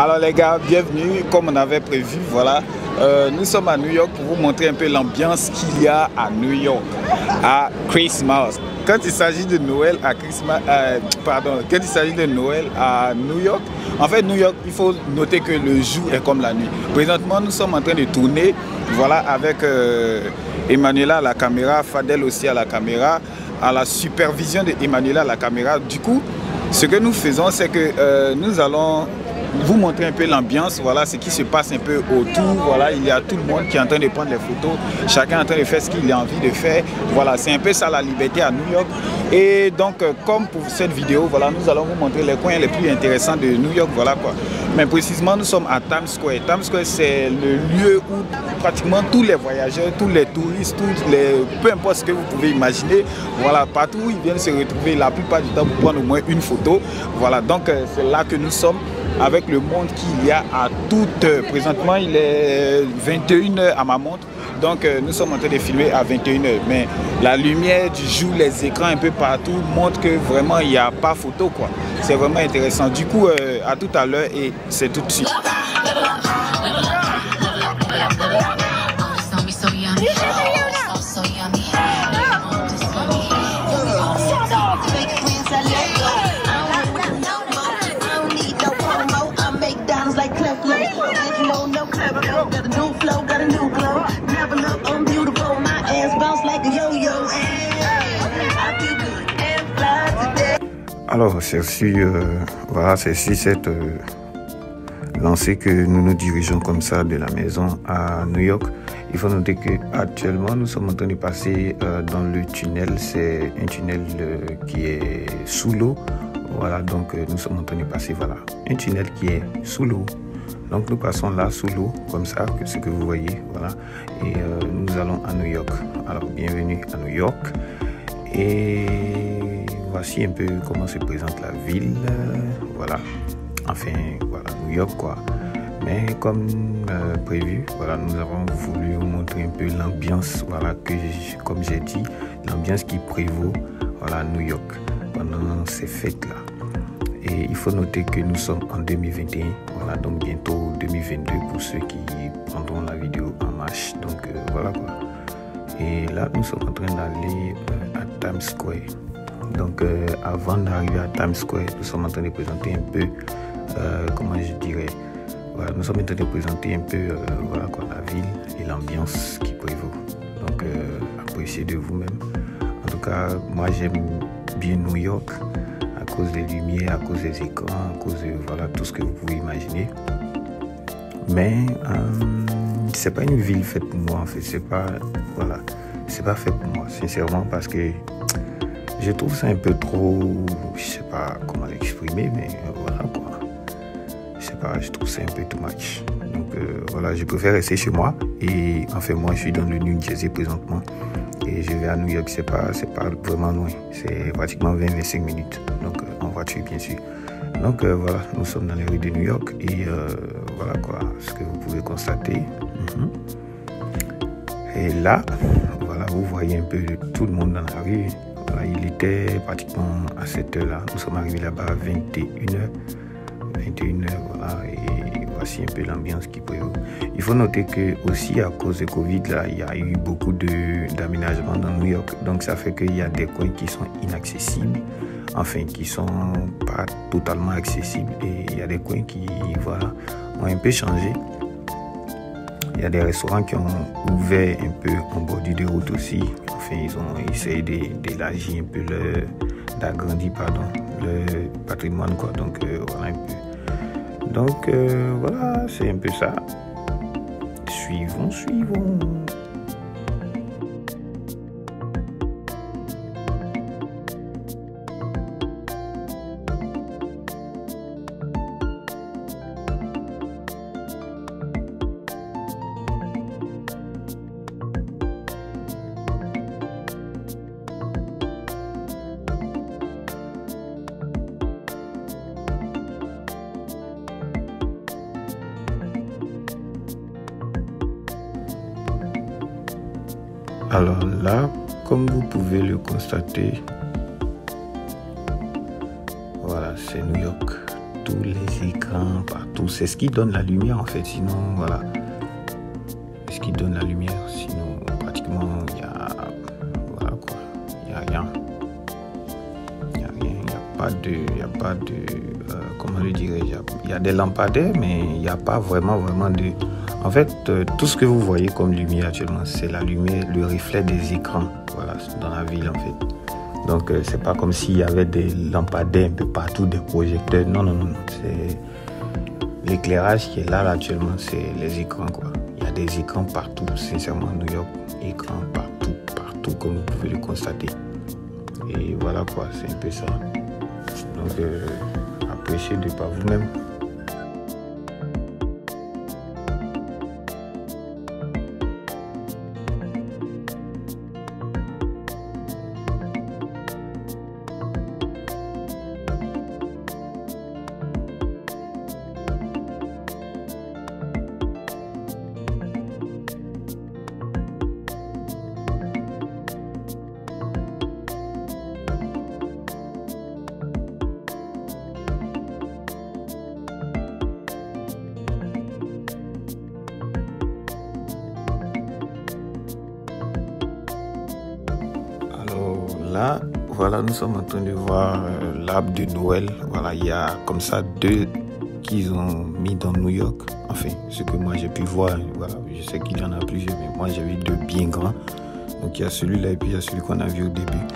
Alors les gars, bienvenue comme on avait prévu, voilà. Nous sommes à New York pour vous montrer un peu l'ambiance qu'il y a à New York, à Christmas. Quand il s'agit de Noël à quand il s'agit de Noël à New York, en fait New York, il faut noter que le jour est comme la nuit. Présentement, nous sommes en train de tourner, voilà, avec Emmanuela à la caméra, Fadel aussi à la caméra, à la supervision de Emmanuela à la caméra. Du coup, ce que nous faisons, c'est que nous allons vous montrer un peu l'ambiance, voilà ce qui se passe un peu autour. Voilà, il y a tout le monde qui est en train de prendre les photos, chacun est en train de faire ce qu'il a envie de faire. Voilà, c'est un peu ça la liberté à New York. Et donc comme pour cette vidéo, voilà, nous allons vous montrer les coins les plus intéressants de New York, voilà quoi. Mais précisément, nous sommes à Times Square. Times Square, c'est le lieu où pratiquement tous les voyageurs, tous les touristes, peu importe ce que vous pouvez imaginer, voilà, partout où ils viennent se retrouver la plupart du temps pour prendre au moins une photo. Voilà, donc c'est là que nous sommes, avec le monde qu'il y a à toute heure. Présentement, il est 21 h à ma montre. Donc nous sommes en train de filmer à 21 h. Mais la lumière du jour, les écrans un peu partout montrent que vraiment il n'y a pas photo, quoi. C'est vraiment intéressant. Du coup, à tout à l'heure et c'est tout de suite. Alors c'est sur cette lancée que nous nous dirigeons comme ça de la maison à New York. Il faut noter qu'actuellement nous sommes en train de passer dans le tunnel. C'est un tunnel qui est sous l'eau. Voilà, donc nous sommes en train de passer, voilà, un tunnel qui est sous l'eau. Donc nous passons là sous l'eau, comme ça, ce que vous voyez, voilà. Et nous allons à New York. Alors bienvenue à New York. Et voici un peu comment se présente la ville, voilà. Enfin, voilà, New York, quoi. Mais comme prévu, voilà, nous avons voulu vous montrer un peu l'ambiance, voilà, comme j'ai dit, l'ambiance qui prévaut, voilà, à New York pendant ces fêtes-là. Et il faut noter que nous sommes en 2021, voilà, donc bientôt 2022 pour ceux qui prendront la vidéo en marche. Donc voilà quoi. Et là, nous sommes en train d'aller à Times Square. Donc avant d'arriver à Times Square, nous sommes en train de présenter un peu, comment je dirais, voilà, nous sommes en train de présenter un peu, voilà quoi, la ville et l'ambiance qui prévaut. Donc appréciez de vous-même. En tout cas, moi j'aime bien New York. À cause des lumières, à cause des écrans, à cause de voilà, tout ce que vous pouvez imaginer. Mais c'est pas une ville faite pour moi en fait. C'est pas fait pour moi, sincèrement, parce que je trouve ça un peu trop, je sais pas comment l'exprimer, mais voilà quoi. Je sais pas, je trouve ça un peu too much. Donc voilà, je préfère rester chez moi. Et enfin moi je suis dans le New Jersey présentement. Et je vais à New York, c'est pas vraiment loin, c'est pratiquement 20-25 minutes, donc en voiture bien sûr. Donc voilà, nous sommes dans les rues de New York et voilà quoi, ce que vous pouvez constater. Et là, voilà, vous voyez un peu tout le monde dans la rue. Voilà, il était pratiquement à cette heure-là, nous sommes arrivés là-bas à 21 h. 21 h, voilà, et voici un peu l'ambiance qui prévaut. Il faut noter que aussi à cause de Covid, là, il y a eu beaucoup d'aménagements dans New York, donc ça fait qu'il y a des coins qui sont inaccessibles, enfin qui sont pas totalement accessibles, et il y a des coins qui, voilà, ont un peu changé. Il y a des restaurants qui ont ouvert un peu en bordure de route aussi, enfin ils ont essayé d'élargir un peu d'agrandir le patrimoine quoi, donc voilà un peu. Donc voilà, c'est un peu ça. Suivons. Alors là, comme vous pouvez le constater, voilà, c'est New York. partout, les écrans partout. C'est ce qui donne la lumière en fait. Sinon, voilà. C'est ce qui donne la lumière. Sinon, pratiquement, il y a... Voilà quoi. Il n'y a rien. Il n'y a rien. Il n'y a pas de comment le dirais-je? Il y a des lampadaires, mais il n'y a pas vraiment de... En fait, tout ce que vous voyez comme lumière actuellement, c'est la lumière, le reflet des écrans, voilà, dans la ville en fait. Donc, c'est pas comme s'il y avait des lampadaires un peu partout, des projecteurs. Non. C'est l'éclairage qui est là actuellement, c'est les écrans, quoi. Il y a des écrans partout, sincèrement, New York, écrans partout, comme vous pouvez le constater. Et voilà, quoi, c'est un peu ça. Donc, appréciez de par vous-même. Là, voilà, nous sommes en train de voir l'arbre de Noël. Voilà, il y a comme ça 2 qu'ils ont mis dans New York. Enfin, ce que moi j'ai pu voir, voilà, je sais qu'il y en a plusieurs, mais moi j'ai vu 2 bien grands. Donc il y a celui-là et puis il y a celui qu'on a vu au début.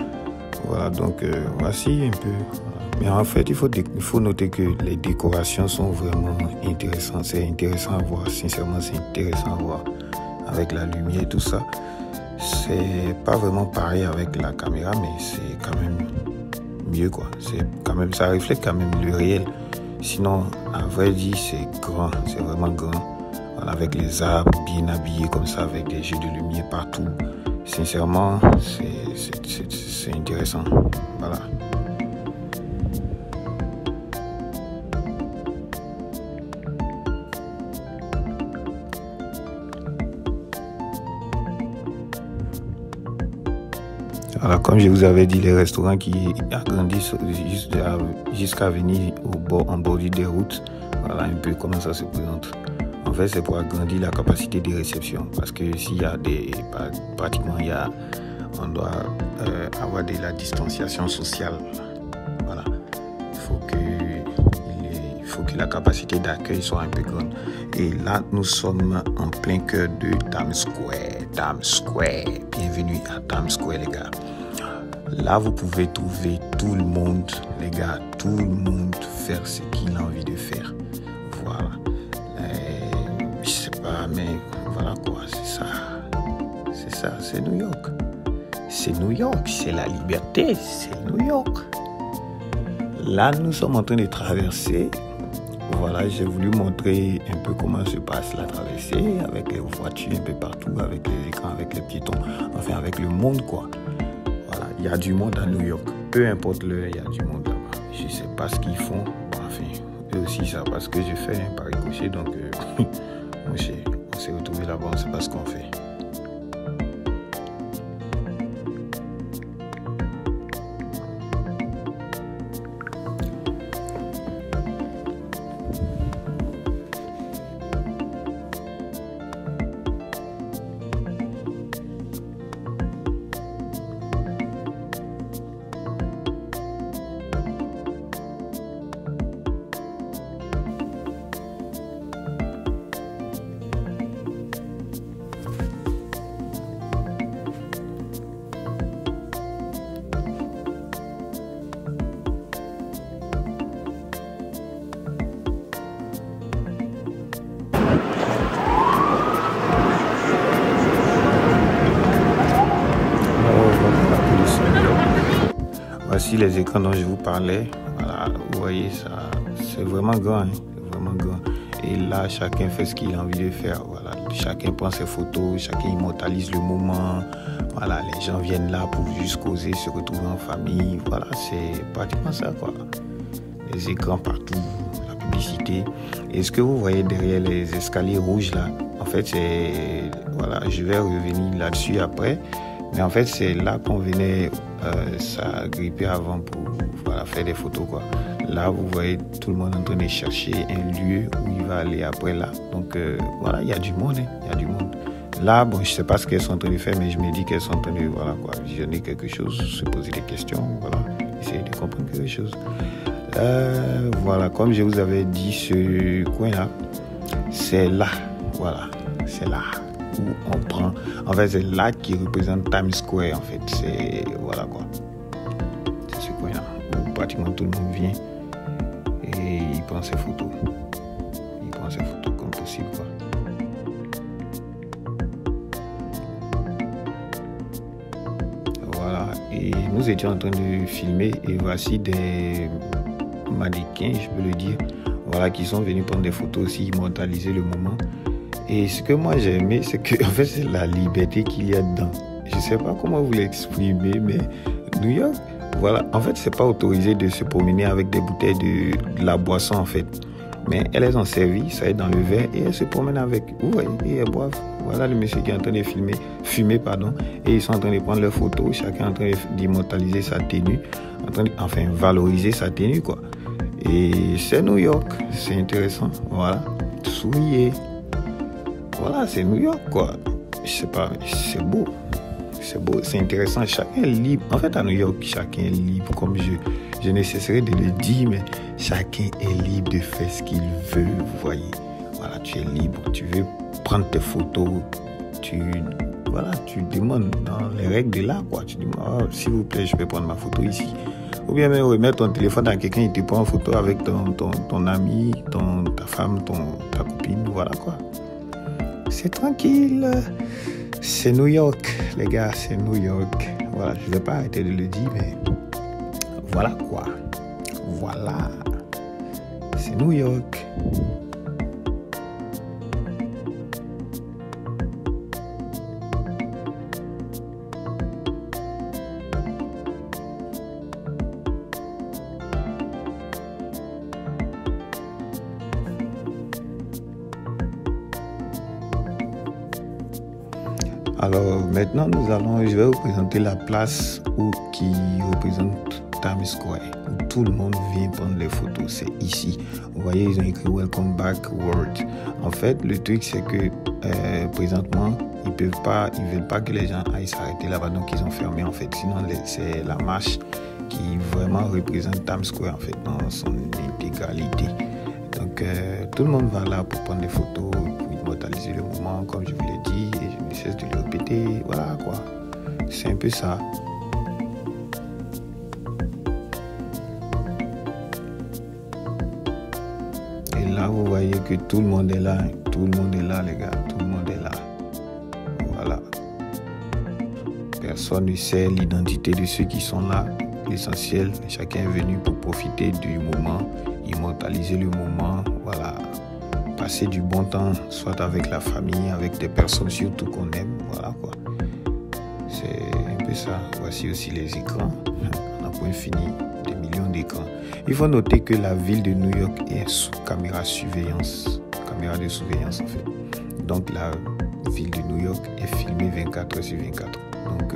Voilà, donc voici un peu. Voilà. Mais en fait, il faut noter que les décorations sont vraiment intéressantes. C'est intéressant à voir, sincèrement, c'est intéressant à voir avec la lumière et tout ça. C'est pas vraiment pareil avec la caméra, mais c'est quand même mieux, quoi. C'est quand même, ça reflète quand même le réel. Sinon, à vrai dire, c'est grand, c'est vraiment grand. Voilà, avec les arbres bien habillés comme ça, avec des jeux de lumière partout. Sincèrement, c'est intéressant. Voilà. Alors, comme je vous avais dit, les restaurants qui agrandissent jusqu'à venir en bordure des routes, voilà un peu comment ça se présente. En fait, c'est pour agrandir la capacité de réception. Parce que s'il y a pratiquement, on doit avoir de la distanciation sociale. Voilà. Il faut que la capacité d'accueil soit un peu grande. Et là, nous sommes en plein cœur de Times Square. Bienvenue à Times Square, les gars. Là, vous pouvez trouver tout le monde, les gars, tout le monde faire ce qu'il a envie de faire. Voilà. Je sais pas, mais voilà quoi, c'est ça. C'est ça, c'est New York. C'est New York, c'est la liberté, c'est New York. Là, nous sommes en train de traverser. Voilà, j'ai voulu montrer un peu comment se passe la traversée, avec les voitures un peu partout, avec les écrans, avec les piétons, enfin avec le monde, quoi. Voilà, il y a du monde à New York. Peu importe l'heure, il y a du monde là-bas. Je ne sais pas ce qu'ils font. Enfin, eux aussi, ça parce que j'ai fait un pari coché, donc on s'est retrouvés là-bas, on ne sait pas ce qu'on fait. Voici les écrans dont je vous parlais. Voilà, vous voyez ça, c'est vraiment grand, hein, c'est vraiment grand. Et là, chacun fait ce qu'il a envie de faire. Voilà, chacun prend ses photos, chacun immortalise le moment. Voilà, les gens viennent là pour juste causer, se retrouver en famille. Voilà, c'est pratiquement ça, quoi. Les écrans partout, la publicité. Et ce que vous voyez derrière les escaliers rouges là, en fait, c'est voilà, je vais revenir là-dessus après. Mais en fait, c'est là qu'on venait s'agripper avant pour voilà, faire des photos, quoi. Là, vous voyez tout le monde en train de chercher un lieu où il va aller après là. Donc voilà, il y a du monde, hein, il y a du monde. Là, bon, je sais pas ce qu'elles sont en train de faire, mais je me dis qu'elles sont en train de, voilà, quoi, visionner quelque chose, se poser des questions, voilà, essayer de comprendre quelque chose. Voilà, comme je vous avais dit, ce coin-là, c'est là, voilà, c'est là où on prend. En fait, c'est là qui représente Times Square, en fait. C'est, voilà, quoi. C'est ce coin-là où pratiquement tout le monde vient et il prend ses photos. Il prend ses photos comme possible, quoi. Voilà, et nous étions en train de filmer et voici des mannequins, je peux le dire, voilà, qui sont venus prendre des photos aussi, immortaliser le moment. Et ce que moi j'ai aimé, c'est que en fait c'est la liberté qu'il y a dedans. Je sais pas comment vous l'exprimer, mais New York, voilà, en fait c'est pas autorisé de se promener avec des bouteilles de la boisson en fait. Mais elles ont servi, ça est dans le verre et elles se promènent avec. Vous voyez, et elles boivent. Voilà le monsieur qui est en train de fumer, et ils sont en train de prendre leurs photos, chacun en train d'immortaliser sa tenue, enfin valoriser sa tenue quoi. Et c'est New York, c'est intéressant, voilà, souillé, voilà, c'est New York quoi. Je sais pas, c'est beau, c'est intéressant, chacun est libre. En fait à New York, chacun est libre, comme je ne cesserai de le dire, mais chacun est libre de faire ce qu'il veut, vous voyez. Voilà, tu es libre, tu veux prendre tes photos, tu demandes dans les règles de l'art, quoi. Tu demandes, oh, s'il vous plaît, je peux prendre ma photo ici. Ou bien même remettre ton téléphone à quelqu'un, il te prend en photo avec ton ami, ta femme, ta copine, voilà quoi. C'est tranquille. C'est New York, les gars, c'est New York. Voilà, je ne vais pas arrêter de le dire, mais voilà quoi. Voilà. C'est New York. Alors maintenant, je vais vous présenter la place qui représente Times Square, où tout le monde vient prendre les photos. C'est ici. Vous voyez, ils ont écrit Welcome Back World. En fait, le truc, c'est que présentement, ils veulent pas que les gens aillent s'arrêter là-bas, donc ils ont fermé en fait. Sinon, c'est la marche qui vraiment représente Times Square en fait dans son intégralité. Donc tout le monde va là pour prendre des photos, pour immortaliser le moment, comme je vous l'ai dit, et je ne cesse de le répéter. Voilà quoi. C'est un peu ça. Et là, vous voyez que tout le monde est là. Tout le monde est là, les gars. Tout le monde est là. Voilà. Personne ne sait l'identité de ceux qui sont là. L'essentiel, chacun est venu pour profiter du moment, immortaliser le moment, voilà, passer du bon temps, soit avec la famille, avec des personnes surtout qu'on aime, voilà quoi. C'est un peu ça. Voici aussi les écrans. On n'a point fini, des millions d'écrans. Il faut noter que la ville de New York est sous caméra de surveillance en fait. Donc la ville de New York est filmée 24 heures sur 24. Donc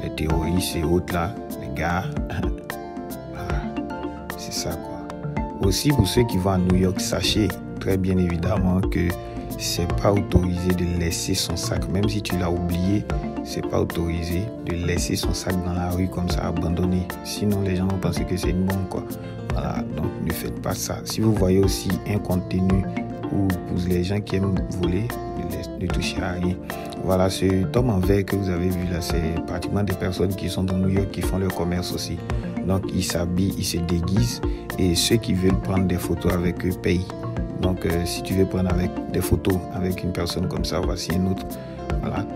les terroristes et autres là, les gars, c'est ça quoi. Aussi pour ceux qui vont à New York, sachez très bien évidemment que c'est pas autorisé de laisser son sac, même si tu l'as oublié, c'est pas autorisé de laisser son sac dans la rue comme ça abandonné. Sinon les gens vont penser que c'est une bombe quoi. Voilà, donc ne faites pas ça. Si vous voyez aussi un contenu ou pour les gens qui aiment voler, ne touchez à rien. Voilà, ce tome en verre que vous avez vu là, c'est pratiquement des personnes qui sont dans New York qui font leur commerce aussi. Donc ils s'habillent, ils se déguisent et ceux qui veulent prendre des photos avec eux payent. Donc si tu veux prendre des photos avec une personne comme ça, voici une autre. Voilà,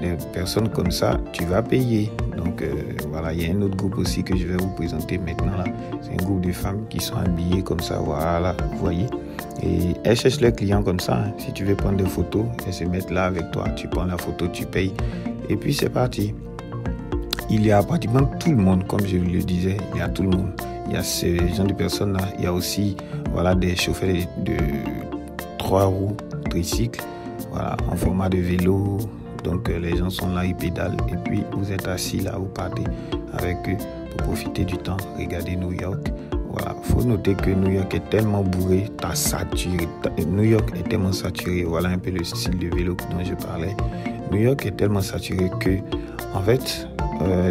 des personnes comme ça, tu vas payer. Donc voilà, il y a un autre groupe aussi que je vais vous présenter maintenant là. C'est un groupe de femmes qui sont habillées comme ça, voilà, vous voyez. Et elles cherchent leurs clients comme ça. Hein. Si tu veux prendre des photos, elles se mettent là avec toi. Tu prends la photo, tu payes. Et puis c'est parti. Il y a pratiquement tout le monde, comme je le disais, il y a tout le monde. Il y a ces gens de personnes là. Il y a aussi voilà, des chauffeurs de 3 roues, tricycles, voilà, en format de vélo. Donc les gens sont là, ils pédalent. Et puis vous êtes assis là, vous partez avec eux pour profiter du temps, regarder New York. Voilà, faut noter que New York est tellement bourré, t'as saturé. New York est tellement saturé. Voilà un peu le style de vélo dont je parlais. New York est tellement saturé que, en fait,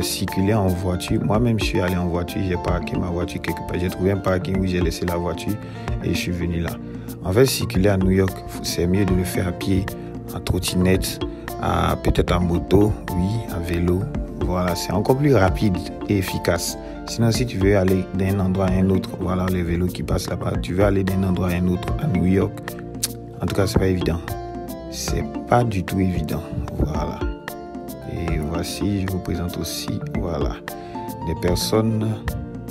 circuler en voiture. Moi-même, je suis allé en voiture, j'ai parqué ma voiture quelque part. J'ai trouvé un parking où j'ai laissé la voiture et je suis venu là. En fait, circuler à New York, c'est mieux de le faire à pied, en trottinette, peut-être en moto, oui, à vélo. Voilà, c'est encore plus rapide et efficace. Sinon, si tu veux aller d'un endroit à un autre, voilà les vélos qui passent là-bas. Tu veux aller d'un endroit à un autre à New York, en tout cas, c'est pas évident. C'est pas du tout évident. Voilà. Et voici, je vous présente aussi, voilà, des personnes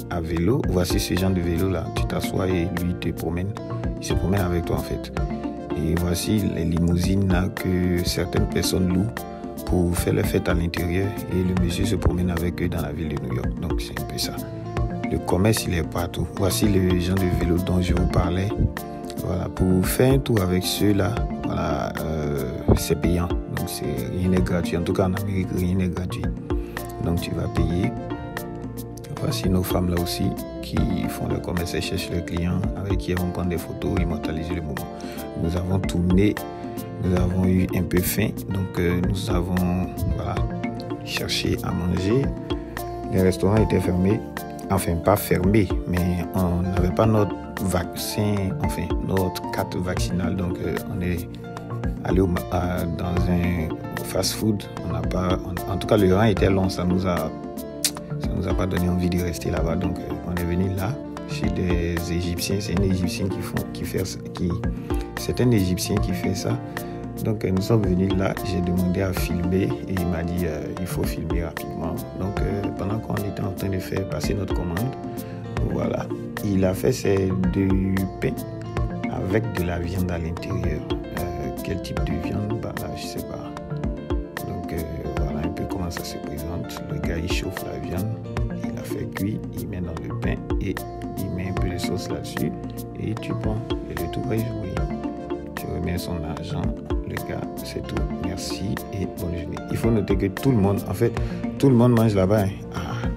à vélo. Voici ce genre de vélo là. Tu t'assois et lui te promène. Il se promène avec toi en fait. Et voici les limousines là que certaines personnes louent pour faire les fêtes à l'intérieur. Et le monsieur se promène avec eux dans la ville de New York. Donc c'est un peu ça. Le commerce, il est partout. Voici le genre de vélo dont je vous parlais. Voilà, pour faire un tour avec ceux-là, voilà, c'est payant. Donc rien n'est gratuit. En tout cas en Amérique, rien n'est gratuit. Donc tu vas payer. Voici nos femmes là aussi qui font le commerce et cherchent les clients avec qui elles vont prendre des photos, immortaliser le moment. Nous avons tourné, nous avons eu un peu faim, donc nous avons cherché à manger. Les restaurants étaient fermés, enfin pas fermés, mais on n'avait pas notre vaccin, enfin notre carte vaccinale, donc on est allé dans un fast-food. En tout cas le rang était long, ça nous a pas donné envie de rester là-bas, donc on est venu là chez des Égyptiens. C'est un Égyptien c'est un Égyptien qui fait ça. Donc nous sommes venus là, j'ai demandé à filmer et il m'a dit il faut filmer rapidement. Donc pendant qu'on était en train de faire passer notre commande, voilà, il a fait du pain avec de la viande à l'intérieur. Quel type de viande? Bah là, je sais pas. Donc voilà un peu comment ça se présente. Le gars il chauffe la viande, il a fait cuire, il met dans le pain et il met un peu de sauce là-dessus et tu prends et le tout va y jouer. Tu remets son argent, le gars, c'est tout. Merci et bonne journée. Il faut noter que tout le monde mange là-bas. Hein.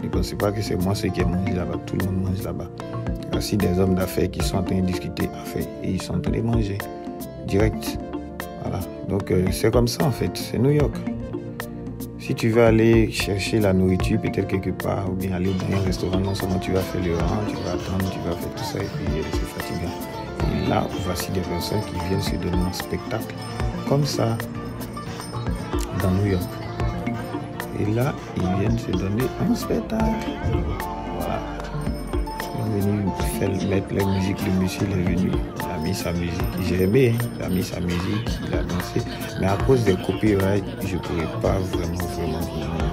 Ne pensez pas que c'est moi ceux qui mangent là-bas. Tout le monde mange là-bas. Il y a aussi des hommes d'affaires qui sont en train de discuter affaires et ils sont en train de manger direct. Voilà. Donc c'est comme ça en fait. C'est New York. Si tu veux aller chercher la nourriture peut-être quelque part ou bien aller dans un restaurant, non seulement tu vas faire le rang, tu vas attendre, tu vas faire tout ça et puis c'est fatigant. Et là, voici des personnes qui viennent se donner un spectacle comme ça dans New York. Et là, ils viennent se donner un spectacle. Voilà. Ils sont venus mettre la musique. Le monsieur il est venu, il a mis sa musique. J'ai aimé, hein. Il a mis sa musique, il a dansé. Mais à cause des copyrights, je ne pourrais pas vraiment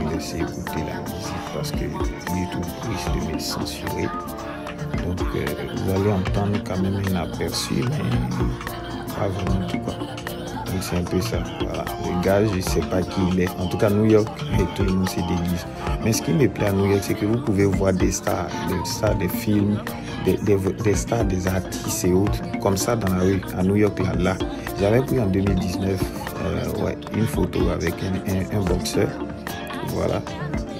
vous laisser écouter la musique parce que YouTube risque de me censurer. Donc vous allez entendre quand même un aperçu, mais pas vraiment tout quoi. Donc c'est un peu ça. Voilà. Le gars, je ne sais pas qui il est. En tout cas, New York, et tout le monde se déguise. Mais ce qui me plaît à New York, c'est que vous pouvez voir des stars des films, des stars, des artistes et autres, comme ça dans la rue, à New York, là. J'avais pris en 2019 une photo avec un boxeur. Voilà.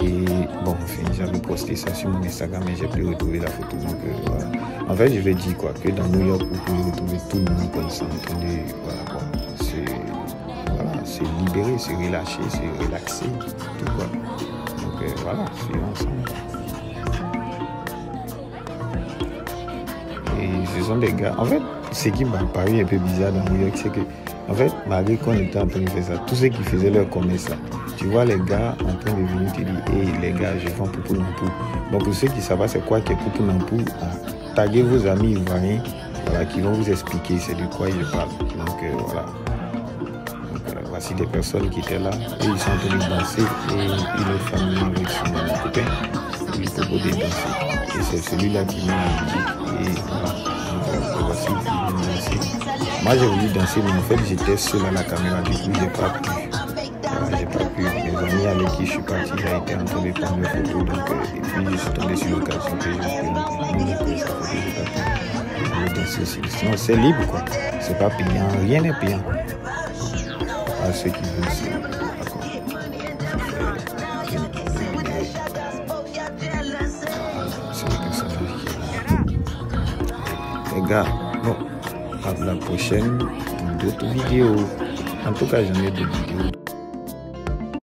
Et bon, enfin, j'avais posté ça sur mon Instagram, mais j'ai pu retrouver la photo. Donc voilà. En fait, je vais dire quoi, que dans New York, vous pouvez retrouver tout le monde comme ça, en train de, c'est libéré, c'est relâché, c'est relaxé, tout quoi. Donc voilà, c'est ensemble. Et ce sont des gars. En fait, ce qui m'a paru un peu bizarre dans New York, c'est que, en fait, malgré qu'on était en train de faire ça, tous ceux qui faisaient leur commerce là, tu vois les gars en train de venir te dire, hey les gars, je vends Poupou Nampou. Donc pour ceux qui savent pas c'est quoi que Poupou Nampou, taguez vos amis ivoiriens, voilà, qui vont vous expliquer c'est de quoi ils parlent. Donc voilà. Voici des personnes qui étaient là et ils sont en train de danser et il est familier avec son copain. Il lui propose de danser. Et c'est celui-là qui met la musique. Et voilà. Donc voici qui vient danser. Moi j'ai voulu danser mais en fait j'étais seul à la caméra. Du coup j'ai pas pu. Voilà, j'ai pas pu. Mes amis avec qui je suis parti, j'ai été en train de prendre des photos. Donc, et puis je suis tombé sur l'occasion que je suis là. Danser aussi. Sinon c'est libre quoi. C'est pas payant. Rien n'est payant. À ceux qui veulent, c'est d'accord. C'est le personnage qui est là. gars. Bon, à la prochaine pour d'autres vidéos. En tout cas, j'en ai d'autres vidéos.